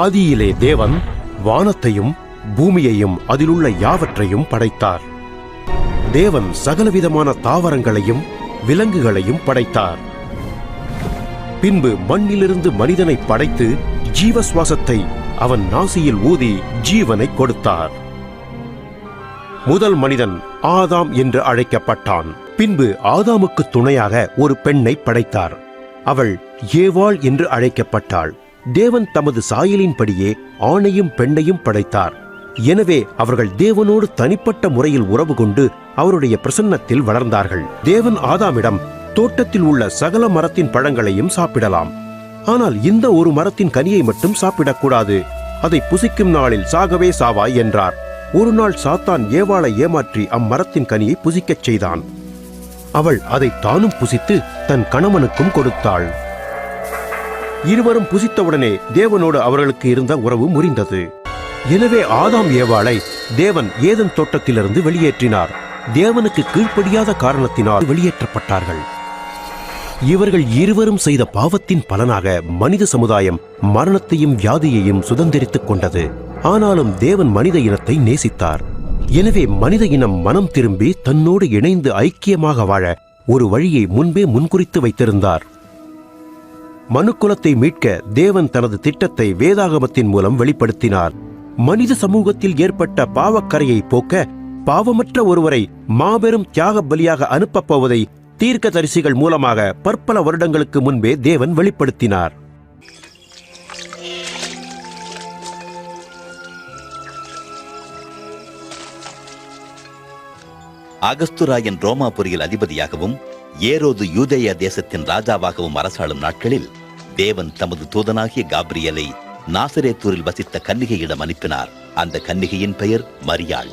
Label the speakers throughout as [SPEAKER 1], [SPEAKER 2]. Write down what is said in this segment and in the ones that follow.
[SPEAKER 1] ஆதியிலே தேவன் வானத்தையும் பூமியையும் அதிலுள்ள யாவற்றையும் படைத்தார். தேவன் சகலவிதமான தாவரங்களையும் விலங்குகளையும் படைத்தார். பின்பு மண்ணிலிருந்து மனிதனை படைத்து ஜீவசுவாசத்தை அவன் நாசியில் ஊதி ஜீவனை கொடுத்தார். முதல் மனிதன் ஆதாம் என்று அழைக்கப்பட்டான். பின்பு ஆதாமுக்கு துணையாக ஒரு பெண்ணை படைத்தார். அவள் ஏவாள் என்று அழைக்கப்பட்டாள். தேவன் தமது சாயலின்படியே ஆணையும் பெண்ணையும் படைத்தார். எனவே அவர்கள் தேவனோடு தனிப்பட்ட முறையில் உறவு கொண்டு அவருடைய பிரசன்னத்தில் வளர்ந்தார்கள். தேவன் ஆதாமிடம் தோட்டத்தில் உள்ள சகல மரத்தின் பழங்களையும் சாப்பிடலாம், ஆனால் இந்த ஒரு மரத்தின் கனியை மட்டும் சாப்பிடக்கூடாது, அதை புசிக்கும் நாளில் சாகவே சாவாய் என்றார். ஒரு நாள் சாத்தான் ஏவாளை ஏமாற்றி அம்மரத்தின் கனியை புசிக்கச் செய்தான். அவள் அதை தானும் புசித்து தன் கணவனுக்கும் கொடுத்தாள். இருவரும் புசித்தவுடனே தேவனோடு அவர்களுக்கு இருந்த உறவு முறிந்தது. எனவே ஆதாம் ஏவாளை தேவன் ஏதன் தோட்டத்திலிருந்து வெளியேற்றினார். தேவனுக்கு கீழ்ப்படியாத காரணத்தினால் வெளியேற்றப்பட்டார்கள். இவர்கள் இருவரும் செய்த பாவத்தின் பலனாக மனித சமுதாயம் மரணத்தையும் வியாதியையும் சுதந்திரித்துக் கொண்டது. ஆனாலும் தேவன் மனித இனத்தை நேசித்தார். எனவே மனித இனம் மனம் திரும்பி தன்னோடு இணைந்து ஐக்கியமாக வாழ ஒரு வழியை முன்பே முன்குறித்து வைத்திருந்தார். மனுக்குலத்தை மீட்க தேவன் தனது திட்டத்தை வேதாகமத்தின் மூலம் வெளிப்படுத்தினார். மனித சமூகத்தில் ஏற்பட்ட பாவக்கரையை போக்க பாவமற்ற ஒருவரை மாபெரும் தியாக பலியாக அனுப்பப் போவதை தீர்க்கதரிசிகள் மூலமாக பற்பல வருடங்களுக்கு முன்பே தேவன் வெளிப்படுத்தினார்.
[SPEAKER 2] அகஸ்துராயன் ரோமாபுரியில் அதிபதியாகவும் ஏரோது யூதேயா தேசத்தின் ராஜாவாகவும் அரசாளும் நாட்களில் தேவன் தமது தூதனாகிய காபிரியலை நாசரேத்தூரில் வசித்த கன்னிகையிடம் அனுப்பினார். அந்த கன்னிகையின் பெயர் மரியாள்.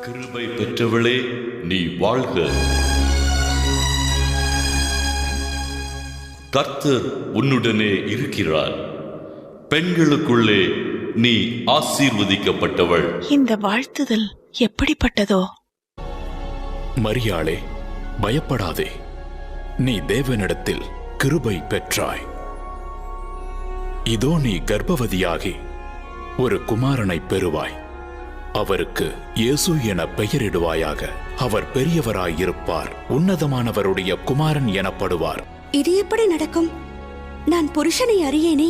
[SPEAKER 3] கிருபை பெற்றவளே, நீ வாழ்க. கர்த்தர் உன்னுடனே இருக்கிறார். பெண்களுக்குள்ளே நீ ஆசீர்வதிக்கப்பட்டவள்.
[SPEAKER 4] இந்த வாழ்த்துதல் எப்படிப்பட்டதோ?
[SPEAKER 5] மரியாளே, பயப்படாதே, நீ தேவனிடத்தில் கிருபை பெற்றாய். இதோ நீ கர்ப்பவதியாகி ஒரு குமாரனை பெறுவாய். அவருக்கு இயேசு என பெயரிடுவாயாக. அவர் பெரியவராயிருப்பார், உன்னதமானவருடைய குமாரன் எனப்படுவார்.
[SPEAKER 6] இது எப்படி நடக்கும்? நான் புருஷனை அறியேனே.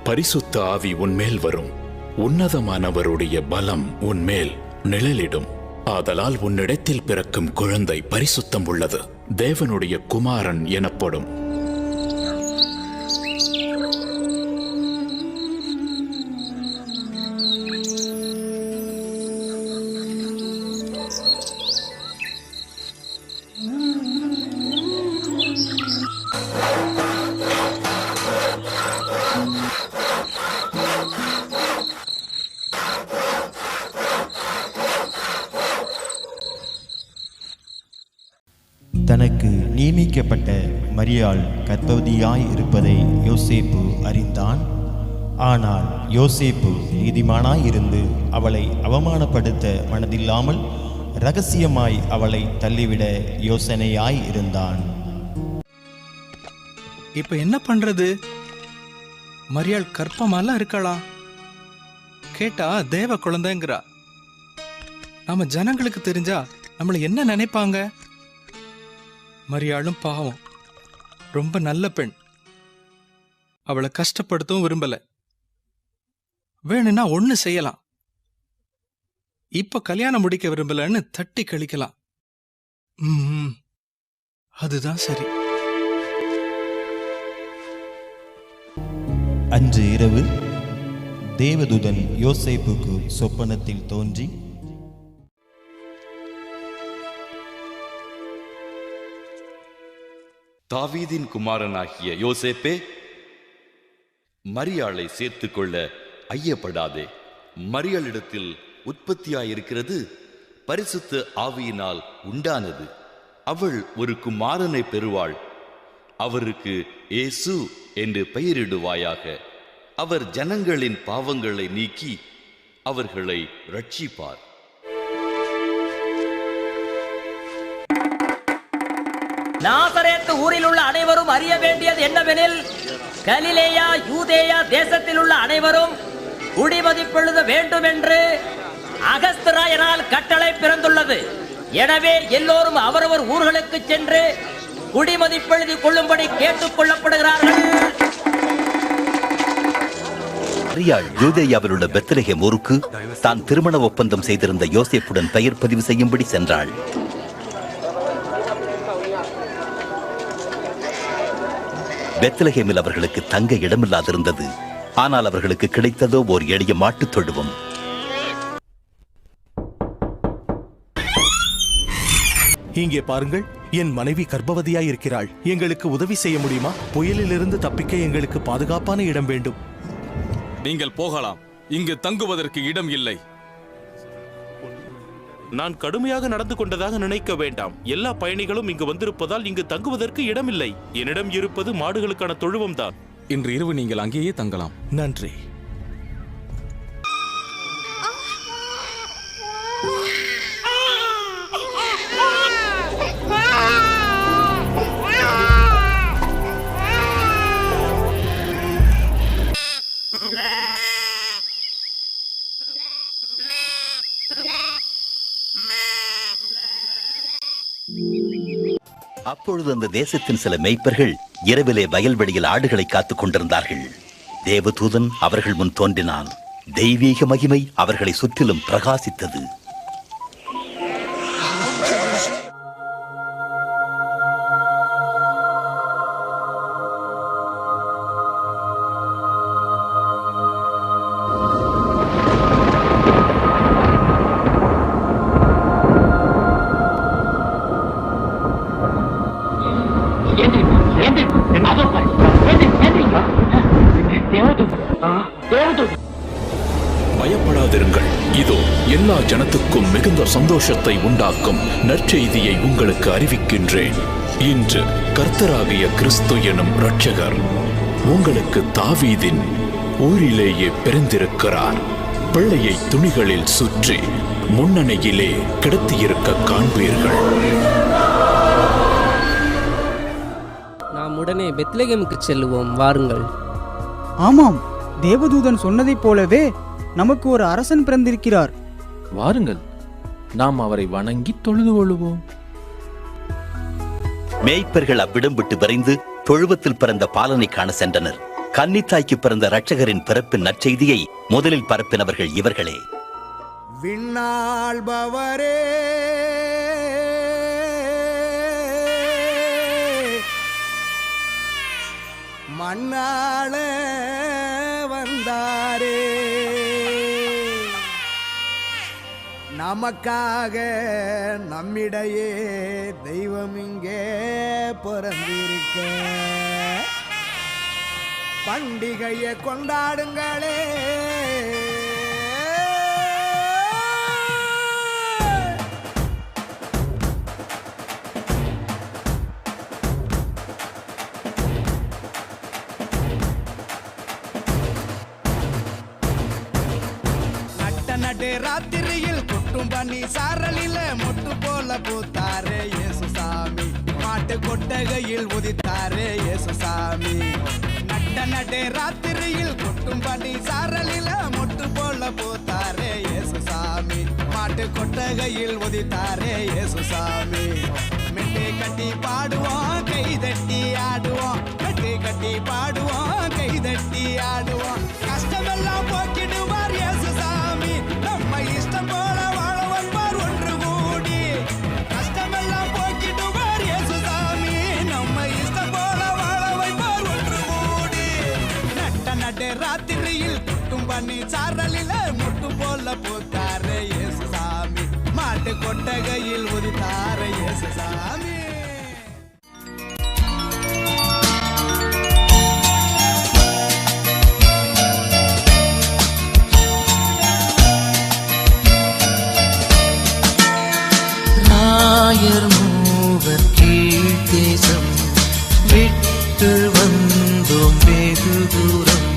[SPEAKER 5] பரிசுத்த ஆவி உன்மேல் வரும், உன்னதமானவருடைய பலம் உன்மேல் நிழலிடும். ஆதலால் உன்னிடத்தில் பிறக்கும் குழந்தை பரிசுத்தம் உள்ளது, தேவனுடைய குமாரன் எனப்படும்.
[SPEAKER 7] தனக்கு நியமிக்கப்பட்ட மரியாள் கர்ப்பவதியாய் இருப்பதை யோசேப்பு அறிந்தான். ஆனால் யோசேப்பு நீதிமானாய் இருந்து அவளை அவமானப்படுத்த மனதில்லாமல் இரகசியமாய் அவளை தள்ளிவிட யோசனையாய் இருந்தான்.
[SPEAKER 8] இப்ப என்ன பண்றது? மரியாள் கர்ப்பமாலாம் இருக்கலாம். கேட்டா தேவ குழந்தைங்கிறா. நம்ம ஜனங்களுக்கு தெரிஞ்சா நம்மளை என்ன நினைப்பாங்க? மரியாளும் பாவம், ரொம்ப நல்ல பெண். அவளை கஷ்டப்படுத்தவும் விரும்பல. வேணும்னா ஒண்ணு செய்யலாம். இப்ப கல்யாணம் முடிக்க விரும்பலன்னு தட்டி கழிக்கலாம். அதுதான் சரி.
[SPEAKER 7] அன்று இரவு தேவதூதன் யோசேப்புக்கு சொப்பனத்தில் தோன்றி,
[SPEAKER 3] தாவீதின் குமாரனாகிய யோசேப்பே, மரியாளை சேர்த்துக் கொள்ள ஐயப்படாதே. மரியாளிடத்தில் உற்பத்தியாயிருக்கிறது பரிசுத்த ஆவியினால் உண்டானது. அவள் ஒரு குமாரனை பெறுவாள். அவருக்கு இயேசு என்று பெயரிடுவாயாக. அவர் ஜனங்களின் பாவங்களை நீக்கி அவர்களை ரட்சிப்பார்.
[SPEAKER 9] நாசரேத்து ஊரில் உள்ள அனைவரும் அறிய வேண்டியது என்னவெனில், கலிலேயா யூதேயா தேசத்தில் உள்ள அனைவரும் குடிமதிப்பெழுத வேண்டும் என்று அகஸ்திராயனால் கட்டளை பிறந்துள்ளது. எனவே எல்லோரும் அவரவர் ஊர்களுக்கு சென்று குடிமதிப்பெழுதி கொள்ளும்படி கேட்டுக் கொள்ளப்படுகிறார்கள்.
[SPEAKER 2] மரியாள் யூதேயாவில் உள்ள பெத்லகேம் ஊருக்கு தான் திருமண ஒப்பந்தம் செய்திருந்த யோசேப்புடன் பெயர் பதிவு செய்யும்படி சென்றாள். பெத்லகேமில் அவர்களுக்கு தங்க இடமில்லாதிருந்தது. ஆனால் அவர்களுக்கு கிடைத்ததோ ஓர் எளிய மாட்டுத் தொழுவம்.
[SPEAKER 10] இங்கே பாருங்கள், என் மனைவி கர்ப்பவதியாய் இருக்கிறாள். எங்களுக்கு உதவி செய்ய முடியுமா? புயலிலிருந்து தப்பிக்க எங்களுக்கு பாதுகாப்பான இடம் வேண்டும்.
[SPEAKER 11] நீங்கள் போகலாம். இங்கு தங்குவதற்கு இடம் இல்லை.
[SPEAKER 12] நான் கடுமையாக நடந்து கொண்டதாக நினைக்க வேண்டாம். எல்லா பயணிகளும் இங்கு வந்திருப்பதால் இங்கு தங்குவதற்கு இடமில்லை. என்னிடம் இருப்பது மாடுகளுக்கான தொழுவம் தான்.
[SPEAKER 11] இன்று இரவு நீங்கள் அங்கேயே தங்கலாம்.
[SPEAKER 10] நன்றி.
[SPEAKER 2] அப்பொழுது அந்த தேசத்தின் சில மேய்ப்பர்கள் இரவிலே வயல்வெளியில் ஆடுகளை காத்துக் கொண்டிருந்தார்கள். தேவதூதன் அவர்கள் முன் தோன்றினான். தெய்வீக மகிமை அவர்களை சுற்றிலும் பிரகாசித்தது.
[SPEAKER 5] பயப்படாதிருங்கள், இதோ எல்லா ஜனத்துக்கும் மிகுந்த சந்தோஷத்தை உண்டாக்கும் நற்செய்தியை உங்களுக்கு அறிவிக்கின்றேன். இன்று கர்த்தராகிய கிறிஸ்து எனும் இரட்சகர் உங்களுக்கு தாவீதின் ஊரிலேயே பிறந்திருக்கிறார். பிள்ளையை துணிகளில் சுற்றி முன்னணியிலே கிடத்தியிருக்க காண்பீர்கள்.
[SPEAKER 13] நாம் உடனே பெத்லகேமுக்கு செல்லுவோம், வாருங்கள்.
[SPEAKER 14] ஆமாம், தேவதூதன் சொன்னதைப் போலவே நமக்கு ஒரு அரசன் பிறந்திருக்கிறார்.
[SPEAKER 15] வாருங்கள், நாம் அவரை வணங்கி தொழுது கொள்வோம்.
[SPEAKER 2] மேய்ப்பர்கள் அவ்விடம் விட்டு விரைந்து தொழுவத்தில் பிறந்த பாலனை காண சென்றனர். கன்னித்தாய்க்கு பிறந்த இரட்சகரின் பிறப்பின் நற்செய்தியை முதலில் பரப்பினவர்கள் இவர்களே.
[SPEAKER 16] விண்ணாள்பவரே, மண்ணாள வந்தாரே, நமக்காக நம்மிடையே தெய்வம் இங்கே பிறந்திருக்க, பண்டிகையை கொண்டாடுங்களே. ராத்திரியில் கொட்டும் பண்ணி சாரலில மொட்டு போல பூத்தாரே இயேசுசாமி, மாட்டு கொட்டகையில் உதித்தாரே இயேசுசாமி. நட்டே ராத்திரியில் கொட்டும் பண்ணி சாரலில மொட்டு போல பூத்தாரே இயேசுசாமி, மாட்டு கொட்டகையில் உதித்தாரே இயேசுசாமி. மெட்டை கட்டி பாடுவோம், கை தட்டி ஆடுவோம், மெட்டை கட்டி பாடுவோம், கை தட்டி ஆடுவோம். கஷ்டமெல்லாம் போக்கிடுவார் இயேசுசாமி, நம்ம இஷ்டம் போல வாழ வைப்பார் ஒன்று கூடி. கஷ்டமெல்லாம் போக்கிடுவார் இயேசுசாமி, நம்ம இஷ்டம் போல வாழ வைப்பார் ஒன்று கூடி. நட்டே ராத்திரியில் கொட்டும் பண்ணி சாரலில முட்டு போல பூத்தாரே இயேசுசாமி, மாட்டு கொட்டகையில் உதித்தாரே இயேசுசாமி.
[SPEAKER 17] மூவர் கீழ் தேசம் விட்டு வந்தோம் வெகு தூரம்,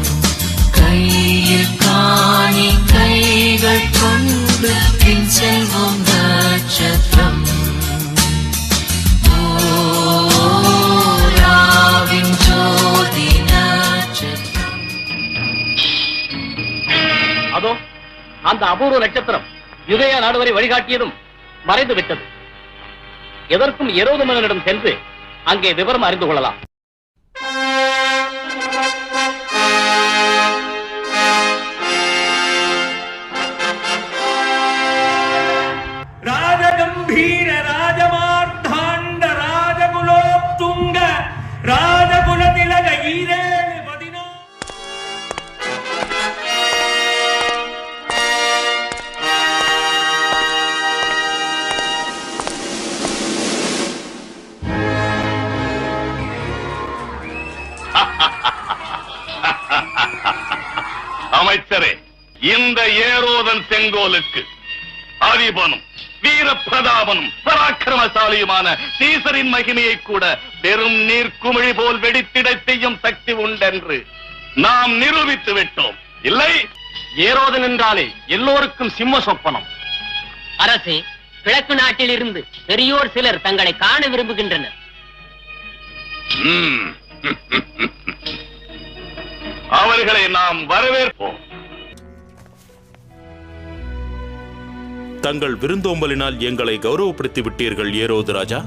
[SPEAKER 17] கையில் காணி கைகள் கொண்டு பின் செல்வோம் நட்சத்திரம். ஓ
[SPEAKER 18] அதோ அந்த அபூர்வ நட்சத்திரம் யூதேயா நாடு வரை வழிகாட்டியதும் மறைந்து விட்டது. எதற்கும் ஏரோது மன்னனிடம் சென்று அங்கே விவரம் அறிந்து கொள்ளலாம்.
[SPEAKER 19] ராஜகம்பீர ராஜமார்த்தாண்ட ராஜகுலோத்துங்க ராஜகுல திலக ஈரேழு
[SPEAKER 20] அமைச்சரே, இந்த ஏரோதன் செங்கோலுக்கு அதிபனும் வீர பிரதாபனும் பராக்கிரமசாலியுமான சீசரின் மகிமையை கூட பெரும் நீர்க்குமிழி போல் வெடித்திடச் செய்யும் சக்தி உண்டென்று நாம் நிரூபித்து விட்டோம். இல்லை,
[SPEAKER 18] ஏரோதன் என்றாலே எல்லோருக்கும் சிம்ம சொப்பனம்.
[SPEAKER 9] அரசே, கிழக்கு நாட்டில் இருந்து பெரியோர் சிலர் தங்களை காண விரும்புகின்றனர்.
[SPEAKER 20] அவர்களை நாம் வரவேற்போம்.
[SPEAKER 12] தங்கள் விருந்தோம்பலினால் எங்களை கௌரவப்படுத்தி விட்டீர்கள் ஏரோது ராஜா.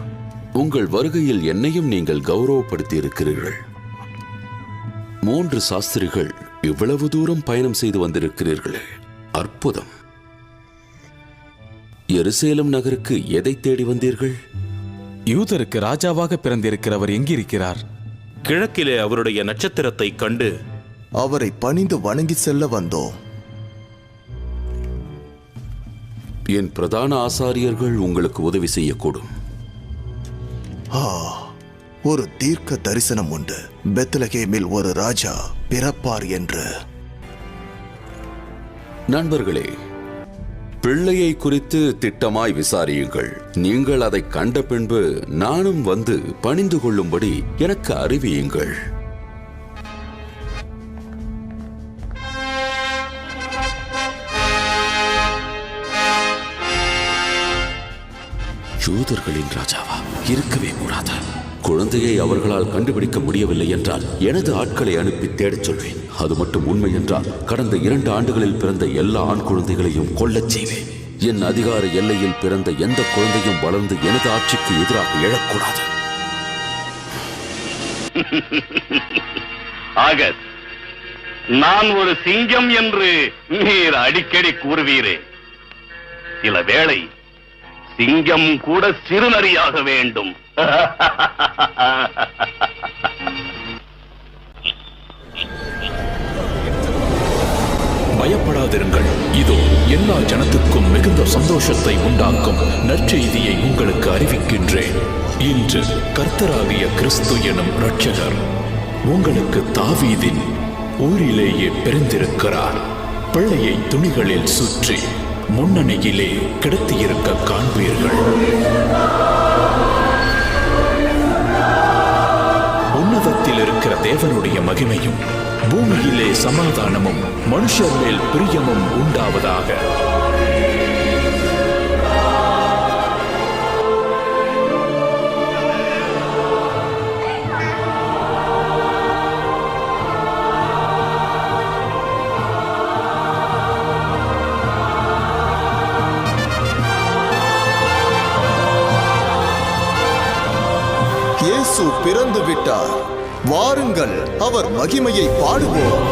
[SPEAKER 5] உங்கள் வருகையில் என்னையும் நீங்கள் கௌரவப்படுத்தி இருக்கிறீர்கள். 3 சாஸ்திரிகள் இவ்வளவு தூரம் பயணம் செய்து வந்திருக்கிறீர்களே, அற்புதம். எருசலேம் நகருக்கு எதை தேடி வந்தீர்கள்?
[SPEAKER 11] யூதருக்கு ராஜாவாக பிறந்திருக்கிறவர் எங்கிருக்கிறார்?
[SPEAKER 12] கிழக்கிலே அவருடைய நட்சத்திரத்தை கண்டு
[SPEAKER 21] அவரை பணிந்து வணங்கி செல்ல வந்தோம்.
[SPEAKER 5] என் பிரதான ஆசாரியர்கள் உங்களுக்கு உதவி செய்யக்கூடும்.
[SPEAKER 21] ஒரு தீர்க்க தரிசனம் உண்டு. பெத்லகேமில் ஒரு ராஜா பிறப்பார் என்று.
[SPEAKER 5] நண்பர்களே, பிள்ளையை குறித்து திட்டமாய் விசாரியுங்கள். நீங்கள் அதை கண்ட பின்பு நானும் வந்து பணிந்து கொள்ளும்படி எனக்கு அறிவியுங்கள். யூதர்களின் ராஜாவா? இருக்கவே கூடாது. குழந்தையை அவர்களால் கண்டுபிடிக்க முடியவில்லை என்றால் எனது ஆட்களை அனுப்பி தேடச் சொல்வேன். அது மட்டும் உண்மை என்றால் கடந்த 2 ஆண்டுகளில் பிறந்த எல்லா ஆண் குழந்தைகளையும் கொல்லச் செய்வேன். என் அதிகார எல்லையில் பிறந்த எந்த குழந்தையும் வளர்ந்து எனது ஆட்சிக்கு எதிராக எழக்கூடாது.
[SPEAKER 20] ஆகஸ்ட், நான் ஒரு சிங்கம் என்று நீர் அடிக்கடி கூறுவீரே. சில வேளை சிங்கம் கூட சிறுநரியாக வேண்டும்.
[SPEAKER 5] பயப்படாதிருங்கள். இதோ எல்லா ஜனத்துக்கும் மிகுந்த சந்தோஷத்தை உண்டாக்கும் நற்செய்தியை உங்களுக்கு அறிவிக்கின்றேன். இன்று கர்த்தராகிய கிறிஸ்து எனும் இரட்சகர் உங்களுக்கு தாவீதின் ஊரிலேயே பிறந்திருக்கிறார். பிள்ளையை துணிகளில் சுற்றி முன்னணியிலே கிடத்தியிருக்க காண்பீர்கள். உன்னதத்தில் இருக்கிற தேவனுடைய மகிமையும் பூமியிலே சமாதானமும் மனுஷர் மேல் பிரியமும் உண்டாவதாக.
[SPEAKER 21] இயேசு பிறந்து விட்டார். வாருங்கள், அவர் மகிமையை பாடுவோம்.